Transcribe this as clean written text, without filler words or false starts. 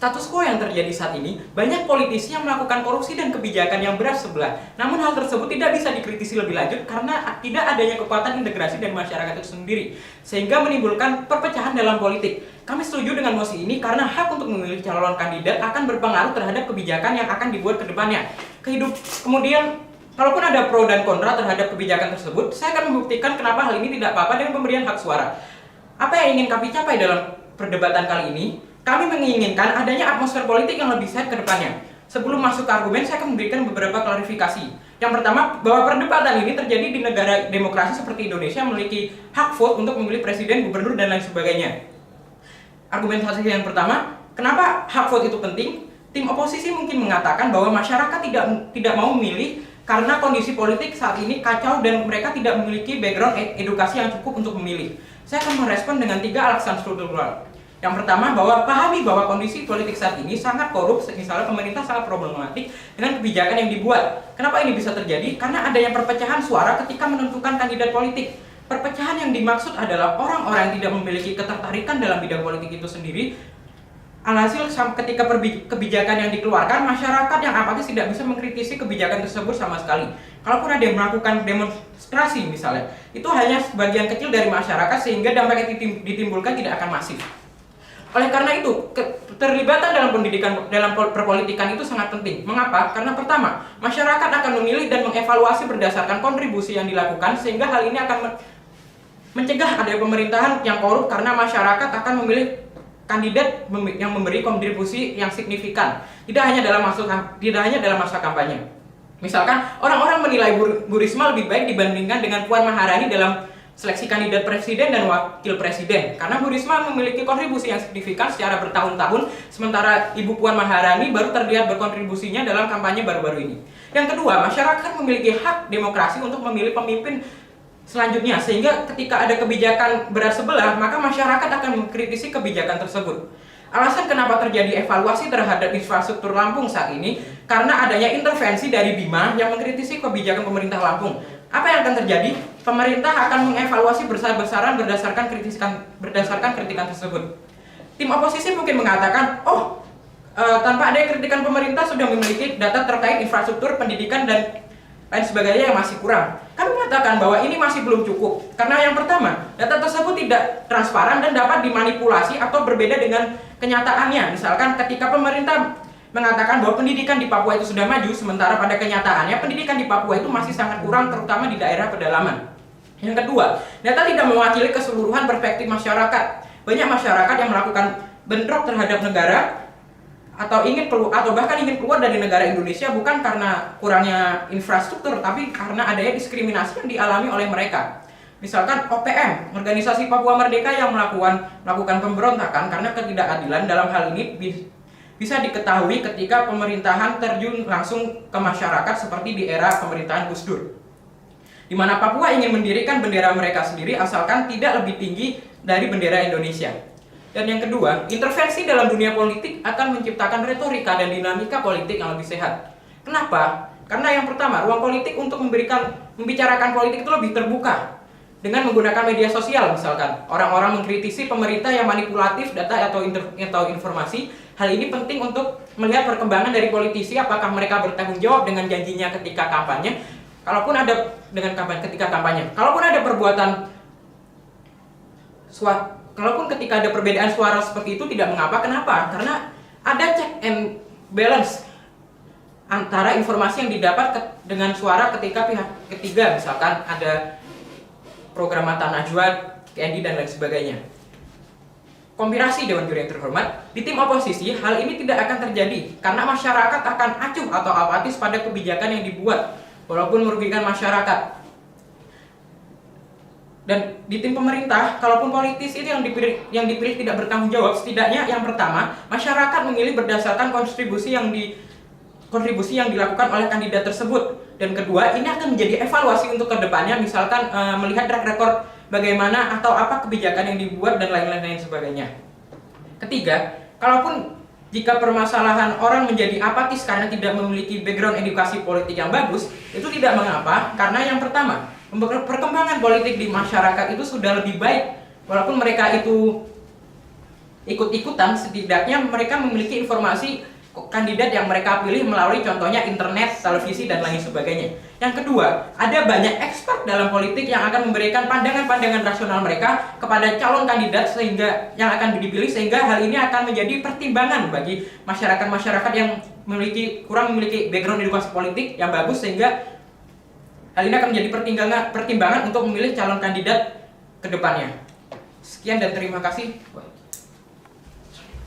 Status quo yang terjadi saat ini, banyak politisi yang melakukan korupsi dan kebijakan yang berat sebelah. Namun hal tersebut tidak bisa dikritisi lebih lanjut karena tidak adanya kekuatan integrasi dari masyarakat itu sendiri, sehingga menimbulkan perpecahan dalam politik. Kami setuju dengan mosi ini karena hak untuk memilih calon kandidat akan berpengaruh terhadap kebijakan yang akan dibuat ke depannya. Kemudian, kalaupun ada pro dan kontra terhadap kebijakan tersebut, saya akan membuktikan kenapa hal ini tidak apa-apa dengan pemberian hak suara. Apa yang ingin kami capai dalam perdebatan kali ini? Kami menginginkan adanya atmosfer politik yang lebih sehat ke depannya. Sebelum masuk ke argumen, saya akan memberikan beberapa klarifikasi. Yang pertama, bahwa perdebatan ini terjadi di negara demokrasi seperti Indonesia memiliki hak vote untuk memilih presiden, gubernur, dan lain sebagainya. Argumentasi yang pertama, kenapa hak vote itu penting? Tim oposisi mungkin mengatakan bahwa masyarakat tidak mau memilih karena kondisi politik saat ini kacau dan mereka tidak memiliki background edukasi yang cukup untuk memilih. Saya akan merespon dengan 3 alasan struktural. Yang pertama, bahwa pahami bahwa kondisi politik saat ini sangat korup, misalnya pemerintah sangat problematik dengan kebijakan yang dibuat. Kenapa ini bisa terjadi? Karena adanya perpecahan suara ketika menentukan kandidat politik. Perpecahan yang dimaksud adalah orang-orang yang tidak memiliki ketertarikan dalam bidang politik itu sendiri. Alhasil ketika kebijakan yang dikeluarkan, masyarakat yang apatis tidak bisa mengkritisi kebijakan tersebut sama sekali. Kalaupun ada yang melakukan demonstrasi misalnya, itu hanya sebagian kecil dari masyarakat sehingga dampak yang ditimbulkan tidak akan masif. Oleh karena itu, keterlibatan dalam pendidikan, dalam perpolitikan itu sangat penting. Mengapa? Karena pertama, masyarakat akan memilih dan mengevaluasi berdasarkan kontribusi yang dilakukan, sehingga hal ini akan mencegah adanya pemerintahan yang korup karena masyarakat akan memilih kandidat yang memberi kontribusi yang signifikan. Tidak hanya dalam masa kampanye. Misalkan, orang-orang menilai Bu Risma lebih baik dibandingkan dengan Puan Maharani dalam seleksi kandidat presiden dan wakil presiden, karena Bu Risma memiliki kontribusi yang signifikan secara bertahun-tahun, sementara Ibu Puan Maharani baru terlihat berkontribusinya dalam kampanye baru-baru ini. Yang kedua, masyarakat memiliki hak demokrasi untuk memilih pemimpin selanjutnya, sehingga ketika ada kebijakan berat sebelah, maka masyarakat akan mengkritisi kebijakan tersebut. Alasan kenapa terjadi evaluasi terhadap infrastruktur Lampung saat ini, karena adanya intervensi dari Bima yang mengkritisi kebijakan pemerintah Lampung. Apa yang akan terjadi? Pemerintah akan mengevaluasi besar-besaran berdasarkan kritikan tersebut. Tim oposisi mungkin mengatakan, tanpa ada kritikan pemerintah sudah memiliki data terkait infrastruktur, pendidikan, dan lain sebagainya yang masih kurang. Kami mengatakan bahwa ini masih belum cukup. Karena yang pertama, data tersebut tidak transparan dan dapat dimanipulasi atau berbeda dengan kenyataannya. Misalkan ketika pemerintah mengatakan bahwa pendidikan di Papua itu sudah maju, sementara pada kenyataannya pendidikan di Papua itu masih sangat kurang, terutama di daerah pedalaman. Yang kedua, data tidak mewakili keseluruhan perspektif masyarakat. Banyak masyarakat yang melakukan bentrok terhadap negara atau bahkan ingin keluar dari negara Indonesia bukan karena kurangnya infrastruktur, tapi karena adanya diskriminasi yang dialami oleh mereka. Misalkan OPM, Organisasi Papua Merdeka, yang melakukan pemberontakan karena ketidakadilan dalam hal ini bisa diketahui ketika pemerintahan terjun langsung ke masyarakat seperti di era pemerintahan Gus Dur, di mana Papua ingin mendirikan bendera mereka sendiri asalkan tidak lebih tinggi dari bendera Indonesia. Dan yang kedua, intervensi dalam dunia politik akan menciptakan retorika dan dinamika politik yang lebih sehat. Kenapa? Karena yang pertama, ruang politik untuk membicarakan politik itu lebih terbuka. Dengan menggunakan media sosial misalkan, orang-orang mengkritisi pemerintah yang manipulatif data atau informasi. Hal ini penting untuk melihat perkembangan dari politisi, apakah mereka bertanggung jawab dengan janjinya ketika kampanye. Kalaupun ada kalaupun ketika ada perbedaan suara seperti itu tidak mengapa. Kenapa? Karena ada check and balance antara informasi yang didapat dengan suara ketika pihak ketiga, misalkan ada program Mata Najwa, KND, dan lain sebagainya. Konspirasi Dewan Juri yang terhormat, di tim oposisi hal ini tidak akan terjadi karena masyarakat akan acuh atau apatis pada kebijakan yang dibuat walaupun merugikan masyarakat. Dan di tim pemerintah, kalaupun politisi itu yang dipilih tidak bertanggung jawab, setidaknya yang pertama, masyarakat memilih berdasarkan kontribusi yang dilakukan oleh kandidat tersebut. Dan kedua, ini akan menjadi evaluasi untuk kedepannya, misalkan melihat track record bagaimana atau apa kebijakan yang dibuat dan lain-lain sebagainya. Ketiga, kalaupun jika permasalahan orang menjadi apatis karena tidak memiliki background edukasi politik yang bagus, itu tidak mengapa, karena yang pertama, perkembangan politik di masyarakat itu sudah lebih baik, walaupun mereka itu ikut-ikutan, setidaknya mereka memiliki informasi kandidat yang mereka pilih melalui contohnya internet, televisi, dan lain sebagainya. Yang kedua, ada banyak expert dalam politik yang akan memberikan pandangan-pandangan rasional mereka kepada calon kandidat sehingga yang akan dipilih, sehingga hal ini akan menjadi pertimbangan bagi masyarakat-masyarakat yang kurang memiliki background edukasi politik yang bagus, sehingga hal ini akan menjadi pertimbangan untuk memilih calon kandidat ke depannya. Sekian dan terima kasih.